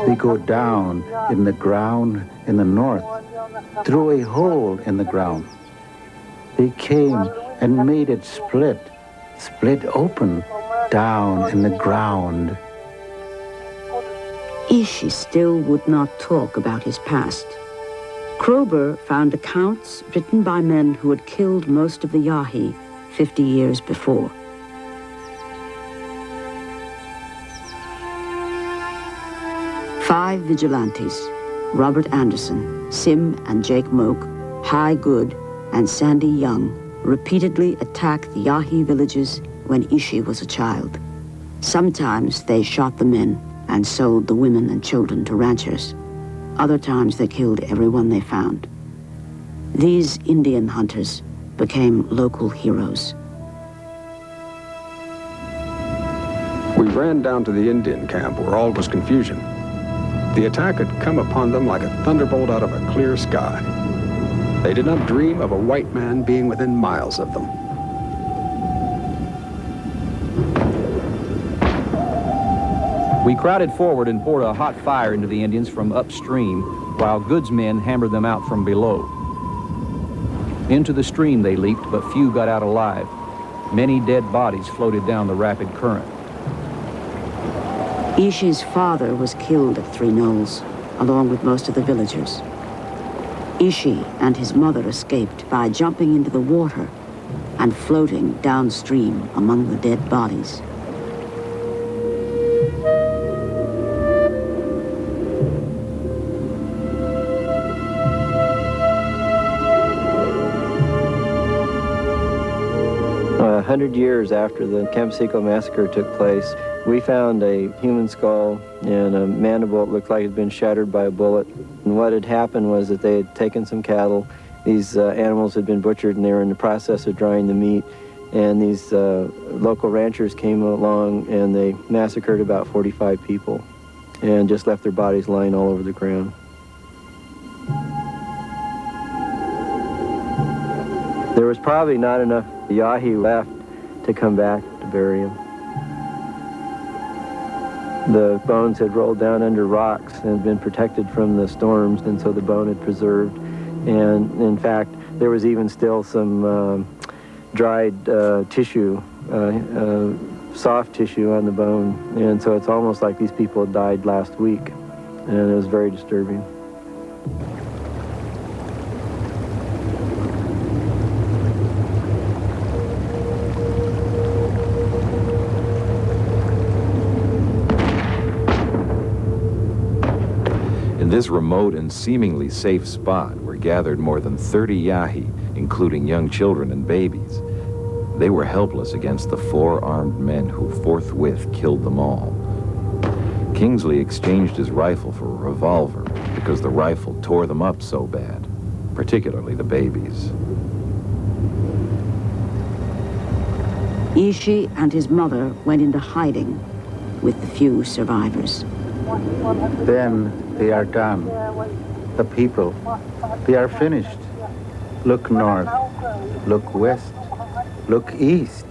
They go down in the ground in the north, through a hole in the ground. They came and made it split open down in the ground. Ishi still would not talk about his past. Kroeber found accounts written by men who had killed most of the Yahi 50 years before. Five vigilantes, Robert Anderson, Sim and Jake Moak, Hy Good, and Sandy Young, repeatedly attacked the Yahi villages when Ishi was a child. Sometimes they shot the men and sold the women and children to ranchers. Other times they killed everyone they found. These Indian hunters became local heroes. We ran down to the Indian camp where all was confusion. The attack had come upon them like a thunderbolt out of a clear sky. They did not dream of a white man being within miles of them. We crowded forward and poured a hot fire into the Indians from upstream, while Good's men hammered them out from below. Into the stream they leaped, but few got out alive. Many dead bodies floated down the rapid current. Ishi's father was killed at Three Knolls, along with most of the villagers. Ishi and his mother escaped by jumping into the water and floating downstream among the dead bodies. A 100 years after the Camp-Seco massacre took place, we found a human skull and a mandible that looked like it had been shattered by a bullet. And what had happened was that they had taken some cattle. These animals had been butchered and they were in the process of drying the meat. And these local ranchers came along and they massacred about 45 people and just left their bodies lying all over the ground. There was probably not enough Yahi left to come back to bury him. The bones had rolled down under rocks and had been protected from the storms, and so the bone had preserved. And in fact, there was even still some dried tissue, soft tissue on the bone. And so it's almost like these people had died last week, and it was very disturbing. In this remote and seemingly safe spot were gathered more than 30 Yahi, including young children and babies. They were helpless against the 4 armed men who forthwith killed them all. Kingsley exchanged his rifle for a revolver because the rifle tore them up so bad, particularly the babies. Ishi and his mother went into hiding with the few survivors. Then they are done. The people, they are finished. Look north, look west, look east.